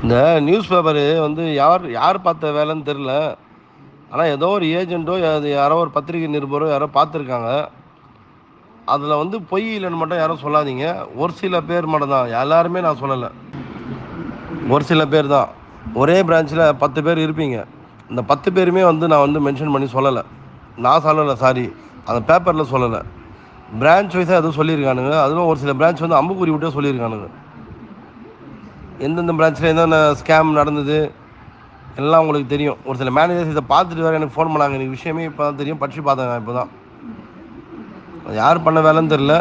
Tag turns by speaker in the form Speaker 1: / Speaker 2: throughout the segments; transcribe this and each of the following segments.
Speaker 1: இந்த news paper வந்து யார் யார் பார்த்த வேலைன்னு தெரில. ஆனால் ஏதோ ஒரு ஏஜென்ட்டோ அது யாரோ ஒரு பத்திரிகை நிருபரோ யாரோ பார்த்துருக்காங்க. அதில் வந்து பொய் இல்லைன்னு மட்டும் யாரும் சொல்லாதீங்க. ஒரு சில பேர் மட்டும் தான், எல்லாருமே நான் சொல்லலை. ஒரு சில பேர் தான். ஒரே பிரான்ச்சில் 10 பேர் இருப்பீங்க. இந்த 10 பேருமே வந்து நான் வந்து மென்ஷன் பண்ணி சொல்லலை. நான் சொல்லலை, சாரி, அந்த பேப்பரில் சொல்லலை. பிரான்ச் வைஸாக எதுவும் சொல்லியிருக்கானுங்க. அதுவும் ஒரு சில பிரான்ச் வந்து அம்புக்குறி விட்டே சொல்லியிருக்கானுங்க. எந்தெந்த பிரான்ச்சில் என்னென்ன ஸ்கேம் நடந்தது எல்லாம் உங்களுக்கு தெரியும். ஒரு சில மேனேஜர்ஸ் இதை பார்த்துட்டு வேறு எனக்கு ஃபோன் பண்ணாங்க. எனக்கு விஷயமே இப்போ தான் தெரியும், படித்து பார்த்தேங்க இப்போ தான். யார் பண்ண வேலைன்னு தெரில.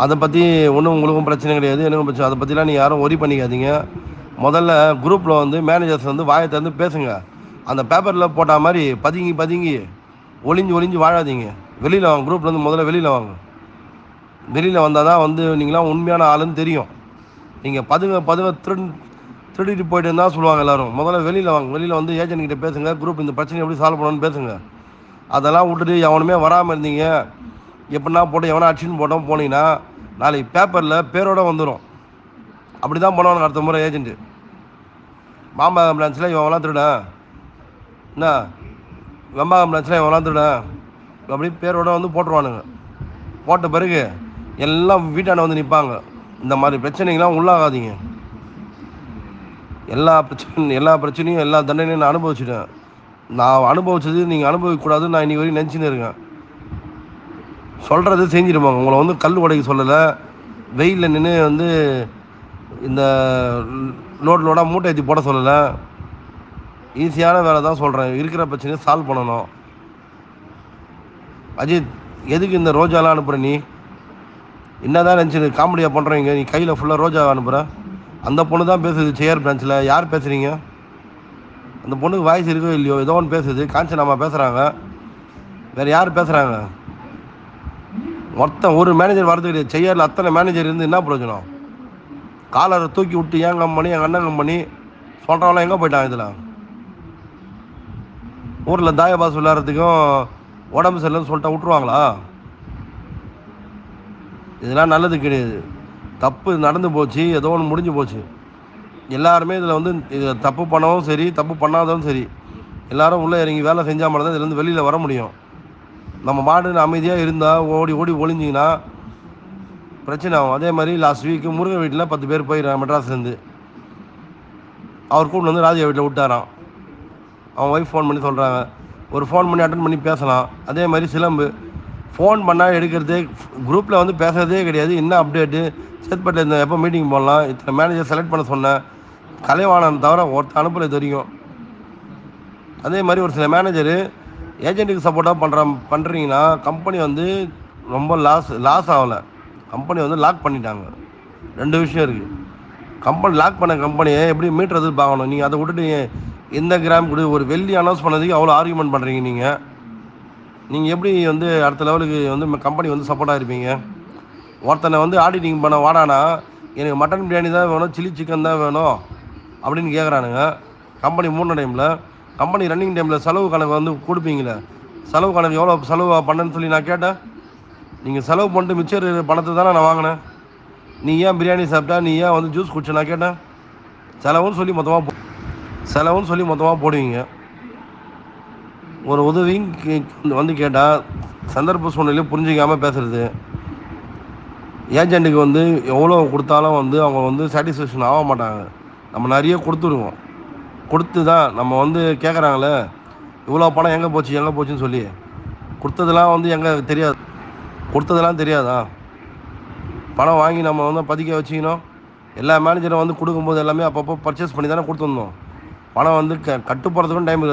Speaker 1: அதை பற்றி ஒன்றும் உங்களுக்கும் பிரச்சனை கிடையாது, எனக்கும் பிரச்சனை. அதை பற்றிலாம் நீங்கள் யாரும் ஒரி பண்ணிக்காதீங்க. முதல்ல குரூப்பில் வந்து மேனேஜர்ஸ் வந்து வாயை திறந்து பேசுங்க. அந்த பேப்பரில் போட்ட மாதிரி பதுங்கி பதுங்கி ஒளிஞ்சு வாழாதீங்க. வெளியில் வாங்க, குரூப்லேருந்து முதல்ல வெளியில் வாங்க. வெளியில் வந்தால் தான் வந்து நீங்களாம் உண்மையான ஆளுன்னு தெரியும். நீங்கள் பதுங்க திருடிட்டு போயிட்டு இருந்தால் சொல்லுவாங்க எல்லோரும். முதல்ல வெளியில் வாங்க. வெளியில் வந்து ஏஜென்ட்கிட்ட பேசுங்க. குரூப் இந்த பிரச்சனை எப்படி சால்வ் பண்ணணும்னு பேசுங்க. அதெல்லாம் விட்டுட்டு எவனுமே வராமல் இருந்தீங்க, எப்படின்னா போட்டு எவனா அடிச்சுன்னு போட்டோம் போனீங்கன்னா நாளைக்கு பேப்பரில் பேரோட வந்துடும். அப்படி தான் பண்ணுவாங்க அடுத்த முறை ஏஜென்ட்டு. மாம்பழம் பிரான்ச்சில் இவன்லாம் திருடன், என்ன வெம்பாகம் பிரான்ச்சில் இவன்லாம் திருடன், அப்படி பேரோட வந்து போட்டுருவானுங்க. போட்ட பிறகு எல்லாம் வீட்டாண்ட வந்து நிற்பாங்க. இந்த மாதிரி பிரச்சனைகள்லாம் உள்ளாகாதீங்க. எல்லா பிரச்சனையும் எல்லா தண்டனையும் நான் அனுபவிச்சுட்டேன். நான் அனுபவிச்சது நீங்கள் அனுபவிக்கக்கூடாதுன்னு நான் இன்றைக்கி வரைக்கும் நினச்சின்னு இருக்கேன். சொல்கிறது செஞ்சிருப்பாங்க. உங்களை வந்து கல் உடைக்க சொல்லலை. வெயிலில் நின்று வந்து இந்த லோடாக மூட்டை ஏற்றி போட சொல்லலை. ஈஸியான வேலை தான் சொல்கிறேன். இருக்கிற பிரச்சனையை சால்வ் பண்ணணும். அஜித், எதுக்கு இந்த ரோஜாலாம் அனுப்புகிற? நீ என்ன தான் நினச்சி காமெடியாக பண்ணுறீங்க? நீ கையில் ஃபுல்லாக ரோஜா அனுப்புகிற. அந்த பொண்ணு தான் பேசுது சேர் பிரான்ச்சில். யார் பேசுகிறீங்க? அந்த பொண்ணுக்கு வாய்ஸ் இருக்கோ இல்லையோ, ஏதோ ஒன்று பேசுது. காஞ்சனாமா பேசுகிறாங்க, வேறு யார் பேசுகிறாங்க? மொத்தம் ஒரு மேனேஜர் வரது கிடையாது. செய்யாரில் அத்தனை மேனேஜர் இருந்து என்ன பிரயோஜனம்? காலரை தூக்கி விட்டு ஏன் கம்பெனி, எங்கள் அண்ணன் கம்பெனி சொல்கிறவங்களாம் எங்கே போயிட்டாங்க? இதில் ஊரில் தாயபாஸ் விளையாடுறதுக்கும் உடம்பு சரியில்லைன்னு சொல்லிட்டா விட்ருவாங்களா? இதெல்லாம் நல்லது கிடையாது. தப்பு நடந்து போச்சு, ஏதோ ஒன்று முடிஞ்சு போச்சு. எல்லாருமே இதில் வந்து இது தப்பு பண்ணவும் சரி, தப்பு பண்ணாதவும் சரி, எல்லோரும் உள்ளே இறங்கி வேலை செஞ்சால் மட்டும் தான் இதுலேருந்து வெளியில் வர முடியும். நம்ம மாடுன்னு அமைதியாக இருந்தால் ஓடி ஒளிஞ்சிங்கன்னா பிரச்சனை ஆகும். அதே மாதிரி லாஸ்ட் வீக்கு முருகன் வீட்டில் 10 பேர் போயிடுறான் மெட்ராஸ்லேருந்து. அவர் கூட வந்து ராஜா வீட்டில் விட்டாரான். அவன் ஒய்ஃப் ஃபோன் பண்ணி சொல்கிறாங்க. ஒரு ஃபோன் பண்ணி அட்டன் பண்ணி பேசலாம். அதே மாதிரி சிலம்பு ஃபோன் பண்ணால் எடுக்கிறதே, குரூப்பில் வந்து பேசுகிறதே கிடையாது. என்ன அப்டேட்டு, சேத்பட்டில் இந்த எப்போ மீட்டிங் போடலாம், இத்தனை மேனேஜர் செலக்ட் பண்ண சொன்னேன், கலைவாணன் தவிர ஒருத்தர் அனுப்பலை தெரியும். அதே மாதிரி ஒரு சில மேனேஜரு ஏஜென்ட்டுக்கு சப்போர்ட்டாக பண்ணுறீங்கன்னா கம்பெனி வந்து ரொம்ப லாஸ் ஆகலை. கம்பெனி வந்து லாக் பண்ணிட்டாங்க. 2 விஷயம் இருக்குது. கம்பெனி லாக் பண்ண கம்பெனியை எப்படி மீட்டுறது பார்க்கணும். நீங்கள் அதை விட்டுட்டு எந்த கிராம் கூட ஒரு வெள்ளி அனௌன்ஸ் பண்ணதுக்கு அவ்வளோ ஆர்கியூமெண்ட் பண்ணுறீங்க. நீங்கள் எப்படி வந்து அடுத்த லெவலுக்கு வந்து கம்பெனி வந்து சப்போர்ட்டாக இருப்பீங்க? ஒருத்தனை வந்து ஆடிட்டிங் பண்ண வாடானா, எனக்கு மட்டன் பிரியாணி தான் வேணும், சில்லி சிக்கன் தான் வேணும் அப்படின்னு கேட்குறானுங்க. கம்பெனி மூணு டைமில், கம்பெனி ரன்னிங் டைமில் செலவு கணக்கு வந்து கொடுப்பீங்களே, செலவு கணக்கு எவ்வளோ செலவு பண்ணேன்னு சொல்லி நான் கேட்டேன். நீங்கள் செலவு பண்ணிட்டு மிச்சர் பணத்தை தானே நான் வாங்கினேன். நீ ஏன் பிரியாணி சாப்பிட்டா, நீ ஏன் வந்து ஜூஸ் குடிச்ச நான் கேட்டேன். செலவுன்னு சொல்லி மொத்தமாக போடுவீங்க. ஒரு உதவியும் வந்து கேட்டால் சந்தர்ப்ப சூழ்நிலையும் புரிஞ்சிக்காமல் பேசுகிறது. ஏஜென்ட்டுக்கு வந்து எவ்வளோ கொடுத்தாலும் வந்து அவங்க வந்து சாட்டிஸ்ஃபேக்ஷன் ஆக மாட்டாங்க. நம்ம நிறைய கொடுத்துருவோம். கொடுத்து தான் நம்ம வந்து கேட்குறாங்களே, இவ்வளோ பணம் எங்கே போச்சுன்னு சொல்லி கொடுத்ததெல்லாம் வந்து எங்கே தெரியாது. கொடுத்ததெல்லாம் தெரியாதா? பணம் வாங்கி நம்ம வந்து பதுக்க வச்சுக்கணும். எல்லா மேனேஜரும் வந்து கொடுக்கும்போது எல்லாமே அப்பப்போ பர்ச்சேஸ் பண்ணி தானே கொடுத்துருந்தோம். பணம் வந்து கட்டு போகிறதுக்கும் டைம்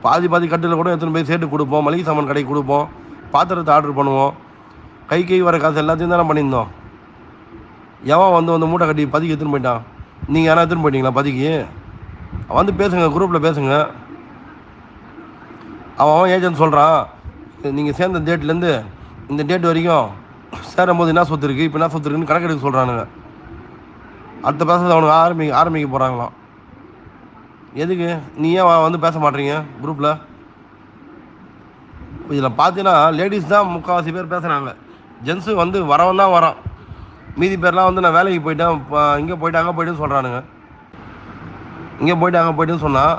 Speaker 1: பாதி கட்டில் கூட எடுத்துன்னு போய் சேர்த்து கொடுப்போம். மளிகை சாமான் கடைக்கு கொடுப்போம். பாத்திரத்தை ஆர்டர் பண்ணுவோம். கை வர காசு எல்லாத்தையும் தானே பண்ணியிருந்தோம். எவன் வந்து மூட்டை கட்டி பதுக்கி எடுத்துன்னு போயிட்டான்? நீங்கள் யாரா எடுத்துன்னு போயிட்டீங்களா பதுக்கி? வந்து பேசுங்க, குரூப்பில் பேசுங்க. அவன் ஏஜென்ட் சொல்கிறான், நீங்கள் சேர்ந்த டேட்லேருந்து இந்த டேட் வரைக்கும் சேரும்போது என்ன சொத்து இருக்குது, இப்போ என்ன சொத்து இருக்குன்னு கணக்கெடுக்க சொல்கிறானுங்க. அடுத்த பேசுறது அவனுக்கு ஆரம்பிக்க போகிறாங்களாம். எதுக்கு? நீ ஏன் வந்து பேச மாட்டீங்க குரூப்பில்? இதில் பார்த்தீங்கன்னா லேடிஸ் தான் முக்கால்வாசி பேர் பேசுகிறாங்க. ஜென்ஸு வந்து வரவன் தான் வரான். மீதி பேர்லாம் வந்து நான் வேலைக்கு போயிட்டேன், இங்கே போயிட்டு அங்கே போயிட்டுன்னு சொல்கிறானுங்க. இங்கே போய்ட்டு அங்கே போய்ட்டுன்னு சொன்னால்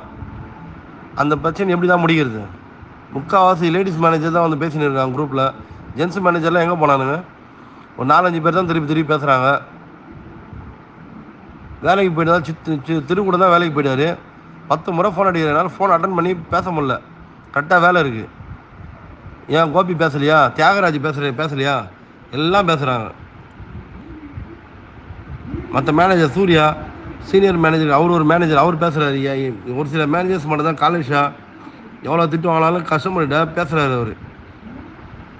Speaker 1: அந்த பிரச்சனை எப்படி தான் முடிகிறது? முக்கால்வாசி லேடிஸ் மேனேஜர் தான் வந்து பேசின்னு இருக்காங்க குரூப்பில். ஜென்ஸ் மேனேஜர்லாம் எங்கே போனானுங்க? ஒரு 4-5 பேர் தான் திருப்பி பேசுகிறாங்க. வேலைக்கு போய்ட்டு தான் திருக்கூட தான் வேலைக்கு போய்ட்டார். 10 முறை ஃபோன் அடிக்கிறதுனால ஃபோன் அட்டன் பண்ணி பேச முடியல. கரெக்டாக வேலை இருக்குது. ஏன் கோபி பேசலையா? தியாகராஜ் பேசலையா? எல்லாம் பேசுகிறாங்க. மற்ற மேனேஜர் சூர்யா சீனியர் மேனேஜர், அவர் ஒரு மேனேஜர், அவர் பேசுகிறாரு. ஒரு சில மேனேஜர்ஸ் மட்டும் தான் காலேஜா எவ்வளோ திட்டு வாங்கினாலும் கஸ்டமர்கிட்ட பேசுகிறாரு அவர்.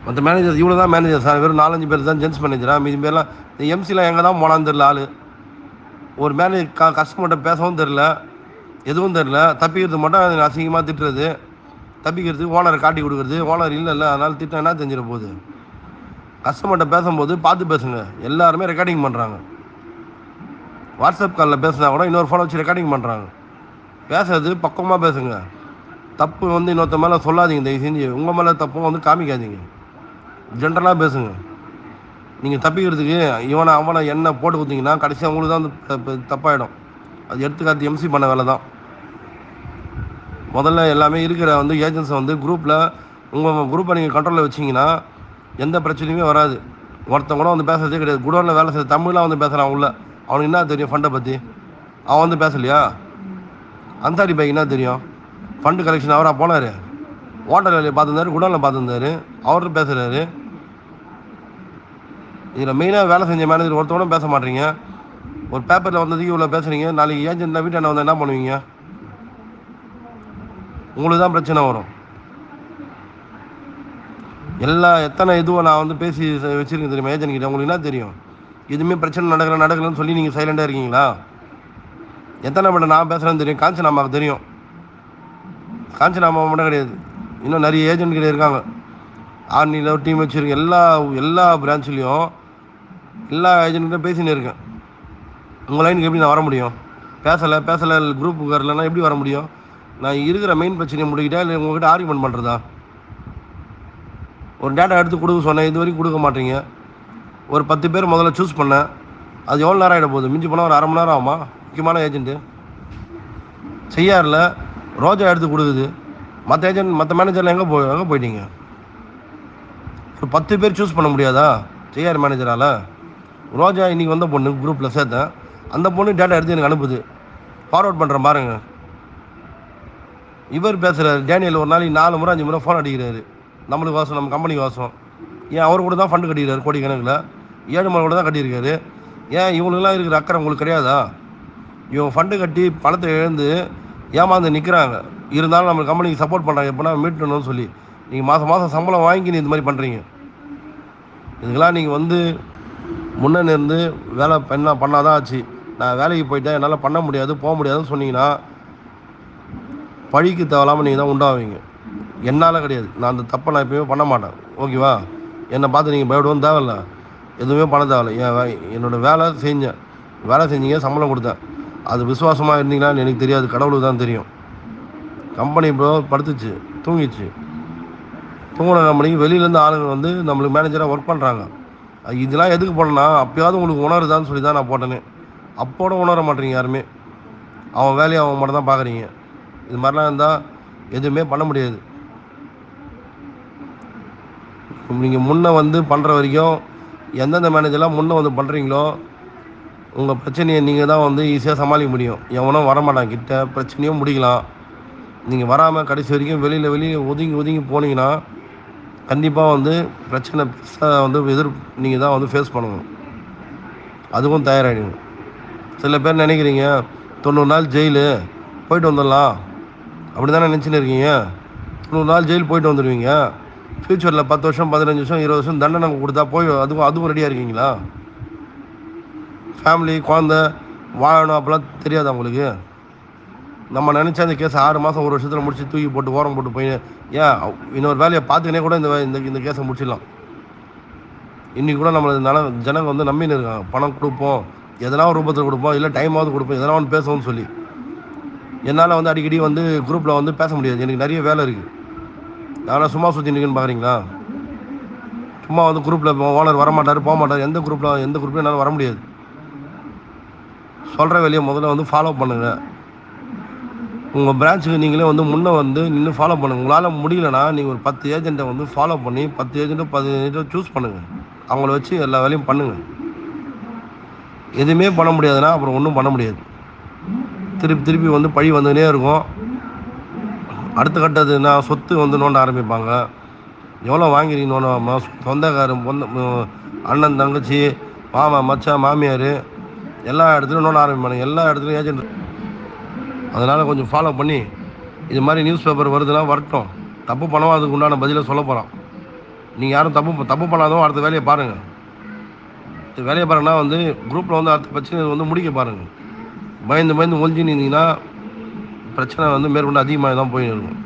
Speaker 1: மற்ற மேனேஜர் இவ்வளோ தான் மேனேஜர் சார், வெறும் 4-5 பேர் தான் ஜென்ஸ் மேனேஜராக. மீதி பேர்லாம் எம்சிலாம் எங்கே தான் போனான்னு தெரில. ஆள் ஒரு மேனேஜர் கஸ்டமர்கிட்ட பேசவும் தெரில, எதுவும் தெரில. தப்பிக்கிறது மட்டும் அசிங்கமாக திட்டுறது, தப்பிக்கிறது, ஓனரை காட்டி கொடுக்குறது. ஓனர் இல்லை அதனால் திட்டம் என்ன தெரிஞ்சிட போகுது? கஸ்டமர்கிட்ட பேசும்போது பார்த்து பேசுங்க. எல்லாருமே ரெக்கார்டிங் பண்ணுறாங்க. வாட்ஸ்அப் காலில் பேசுனா கூட இன்னொரு ஃபோனை வச்சு ரெக்கார்டிங் பண்ணுறாங்க. பேசுறது பக்கமாக பேசுங்க. தப்பு வந்து இன்னொருத்த மேலே சொல்லாதீங்க. தயவு செஞ்சு உங்கள் மேலே தப்பும் வந்து காமிக்காதீங்க. ஜென்ரலாக பேசுங்க. நீங்கள் தப்பிக்கிறதுக்கு இவனை அவனை என்ன போட்டு கொடுத்தீங்கன்னா கடைசியாக உங்களுக்கு தான் தப்பாயிடும். அது எடுத்துக்காட்டு எம்சி பண்ண வேலை தான். முதல்ல எல்லாமே இருக்கிற வந்து ஏஜென்ட்ஸை வந்து குரூப்பில் உங்கள் குரூப்பை நீங்கள் கண்ட்ரோலில் வச்சிங்கன்னா எந்த பிரச்சனையுமே வராது. ஒருத்தன் கூட வந்து பேசுறதே கிடையாது. குடோனில் வேலை செய்ய தமிழ்லாம் வந்து பேசுகிறான் உள்ள. அவனுக்கு என்ன தெரியும் ஃபண்டை பற்றி? அவன் வந்து பேசலையா? அன்சாரி பைக் என்ன தெரியும்? ஃபண்டு கலெக்ஷன் அவராக போனார். ஓட்டர் வேலையை பார்த்துருந்தாரு, குடோனில் பார்த்துருந்தாரு, அவரும் பேசுகிறாரு. இதில் மெயினாக வேலை செஞ்ச மேனேஜர் ஒருத்தவங்களும் பேச மாட்டீங்க. ஒரு பேப்பரில் வந்ததுக்கு இவ்வளோ பேசுகிறீங்க. நாளைக்கு ஏஜென்ட்னா வீட்டாண்ட வந்து என்ன பண்ணுவீங்க? உங்களுக்கு தான் பிரச்சனை வரும். எத்தனை இதுவும் நான் வந்து பேசி வச்சுருக்கேன் தெரியுமா ஏஜென்ட் கிட்ட? உங்களுக்கு என்ன தெரியும்? எதுவுமே பிரச்சனை நடக்கலன்னு சொல்லி நீங்கள் சைலண்டாக இருக்கீங்களா? எத்தனை மட்டும் நான் பேசுகிறேன்னு தெரியும். காஞ்சனாமாவுக்கு தெரியும். காஞ்சனாமா மட்டும் கிடையாது, இன்னும் நிறைய ஏஜென்ட் கிட்ட இருக்காங்க. ஆர்னியில் ஒரு டீம் வச்சுருக்கேன். எல்லா பிரான்ச்லேயும் எல்லா ஏஜென்ட்கிட்ட பேசின்னு இருக்கேன். உங்கள் லைனுக்கு எப்படி நான் வர முடியும்? பேசலை குரூப்புக்கு வரலன்னா எப்படி வர முடியும்? நான் இருக்கிற மெயின் பிரச்சனையை முடிக்கிட்டா இல்லை உங்கள்கிட்ட ஆர்குமெண்ட் பண்ணுறதா? ஒரு டேட்டா எடுத்து கொடுக்க சொன்னேன், இது வரைக்கும் கொடுக்க மாட்டீங்க. ஒரு 10 பேர் முதல்ல சூஸ் பண்ணேன். அது எவ்வளோ நேரம் ஆகிட போகுது? மிஞ்சி போனால் ஒரு 1/2 மணி நேரம் ஆகுமா? முக்கியமான ஏஜென்ட்டு செய்யாரில் ரோஜா எடுத்து கொடுக்குது. மற்ற மேனேஜரில் எங்கே போயிட்டீங்க? ஒரு 10 பேர் சூஸ் பண்ண முடியாதா செய்யார் மேனேஜரால்? ரோஜா இன்றைக்கி வந்த பொண்ணு குரூப்பில் சேர்த்தேன். அந்த பொண்ணு டேட்டா எடுத்து எனக்கு அனுப்புது. ஃபார்வர்ட் பண்ணுறேன் பாருங்க. இவர் பேசுகிறார் டேனியல், ஒரு நாளைக்கு 4 முறை 5 முறை ஃபோன் அடிக்கிறாரு. நம்மளுக்கு வாசம், நம்ம கம்பெனிக்கு வாசம். ஏன் அவர் கூட தான் ஃபண்டு கட்டிக்கிறாரு கோடிக்கணக்கில். 7 முறை கூட தான் கட்டியிருக்காரு. ஏன் இவங்களுக்குலாம் இருக்கிற அக்கறை உங்களுக்கு கிடையாதா? இவங்க ஃபண்டு கட்டி பணத்தை இழந்து ஏமாந்து நிற்கிறாங்க. இருந்தாலும் நம்ம கம்பெனிக்கு சப்போர்ட் பண்ணுறாங்க. எப்போனா மீட்டணும்னு சொல்லி நீங்கள் மாதம் சம்பளம் வாங்கி இந்த மாதிரி பண்ணுறீங்க. இதுக்கெல்லாம் நீங்கள் வந்து முன்னே இருந்து வேலை பண்ணால் தான் ஆச்சு. நான் வேலைக்கு போயிட்டேன், என்னால் பண்ண முடியாது, போக முடியாதுன்னு சொன்னீங்கன்னா பழிக்கு தேவையில்லாமல் நீங்கள் தான் உண்டாவீங்க. என்னால் கிடையாது. நான் அந்த தப்பை நான் எப்பயுமே பண்ண மாட்டேன். ஓகேவா? என்னை பார்த்து நீங்கள் பயப்படவும் தேவையில்ல, எதுவுமே பண்ண தேவையில்ல. என்னோடய வேலை செஞ்சீங்க, சம்பளம் கொடுத்தேன். அது விசுவாசமாக இருந்தீங்களான்னு எனக்கு தெரியாது, கடவுளுக்கு தான் தெரியும். கம்பெனி இப்போ படுத்துச்சு, தூங்கிச்சு. தூங்கின கம்பெனிக்கு வெளியிலேருந்து ஆளுங்க வந்து நம்மளுக்கு மேனேஜராக ஒர்க் பண்ணுறாங்க. இதெல்லாம் எதுக்கு போடணும்னா அப்போயாவது உங்களுக்கு உணருதான்னு சொல்லி தான் நான் போட்டேனே. அப்போட உணர மாட்டேறீங்க யாருமே. அவன் வேலையை அவன் மட்டும் தான் பார்க்குறீங்க. இது மாதிரிலாம் இருந்தால் எதுவுமே பண்ண முடியாது. நீங்கள் முன்னே வந்து பண்ணுற வரைக்கும் எந்தெந்த மேனேஜர்லாம் முன்னே வந்து பண்ணுறீங்களோ உங்கள் பிரச்சனையை நீங்கள் தான் வந்து ஈஸியாக சமாளிக்க முடியும். எவனும் வரமாட்டான் கிட்ட, பிரச்சனையும் முடிக்கலாம். நீங்கள் வராமல் கடைசி வரைக்கும் வெளியில் ஒதுங்கி போனீங்கன்னா கண்டிப்பாக வந்து பிரச்சனை பெருசாக வந்து நீங்கள் தான் வந்து ஃபேஸ் பண்ணணும். அதுவும் தயாராகிடுங்க. சில பேர் நினைக்கிறீங்க 90 நாள் ஜெயிலு போயிட்டு வந்துடலாம் அப்படி தானே நினச்சின்னு இருக்கீங்க. 90 நாள் ஜெயில் போயிட்டு வந்துடுவீங்க. ஃப்யூச்சரில் 10 வருஷம் 15 வருஷம் 20 வருஷம் தண்டனை கொடுத்தா அதுவும் ரெடியாக இருக்கீங்களா? ஃபேமிலி குழந்த வாழணும் அப்போலாம் தெரியாது உங்களுக்கு. நம்ம நினச்சா இந்த கேஸை 6 மாதம் 1 வருஷத்தில் முடிச்சு தூக்கி போட்டு ஓரம் போட்டு போய் ஏன் இன்னொரு வேலையை பார்த்துக்கினே கூட இந்த கேஸை முடிச்சிடலாம். இன்றைக்கி கூட நம்மளை ஜனங்க வந்து நம்பின்னு இருக்காங்க. பணம் கொடுப்போம், எதனா ஒரு ரூபத்தில் கொடுப்போம், இல்லை டைமாவது கொடுப்போம், எதனா ஒன்று பேசணும்னு சொல்லி. என்னால் வந்து அடிக்கடி வந்து குரூப்பில் வந்து பேச முடியாது. எனக்கு நிறைய வேலை இருக்குது. நான் சும்மா சுற்றி நிற்குன்னு பார்க்குறீங்களா? சும்மா வந்து குரூப்பில் ஓனர் வரமாட்டார், போக மாட்டார். எந்த குரூப்லையும் என்னால் வர முடியாது. சொல்கிற வேலையை முதல்ல வந்து ஃபாலோ பண்ணுங்கள். உங்கள் பிரான்ச்சுக்கு நீங்களே வந்து முன்னே வந்து நின்று ஃபாலோ பண்ணுங்கள். உங்களால் முடியலன்னா நீங்கள் ஒரு 10 ஏஜென்ட்டை வந்து ஃபாலோ பண்ணி 10 ஏஜென்ட்டோ 15 சூஸ் பண்ணுங்கள். அவங்கள வச்சு எல்லா வேலையும் பண்ணுங்கள். எதுவுமே பண்ண முடியாதுன்னா அப்புறம் ஒன்றும் பண்ண முடியாது. திருப்பி திருப்பி வந்து பழி வந்துக்கினே இருக்கும். அடுத்த கட்டது நான் சொத்து வந்து நோண்ட ஆரம்பிப்பாங்க. எவ்வளோ வாங்கிறீங்க நோண்டாமா, சொந்தக்காரன் அண்ணன் தங்கச்சி மாமா மச்சான் மாமியார் எல்லா இடத்துலையும் நோண்ட ஆரம்பிப்பாங்க. எல்லா இடத்துலையும் ஏஜென்ட். அதனால் கொஞ்சம் ஃபாலோ பண்ணி இது மாதிரி நியூஸ் பேப்பர் வருதுன்னா வரட்டும். தப்பு பண்ணவும் அதுக்கு உண்டான பதிலை சொல்ல போகிறோம். நீங்கள் யாரும் தப்பு பண்ணாதவங்க அடுத்த வேலையை பாருங்கள். வேலையை பாருங்கன்னா வந்து குரூப்பில் வந்து அடுத்த பிரச்சனை வந்து முடிக்க பாருங்கள். பயந்து ஒழிஞ்சுன்னு இருந்தீங்கன்னா பிரச்சனை வந்து மேற்கொண்டு அதிகமாக தான் போயின்னு இருக்கும்.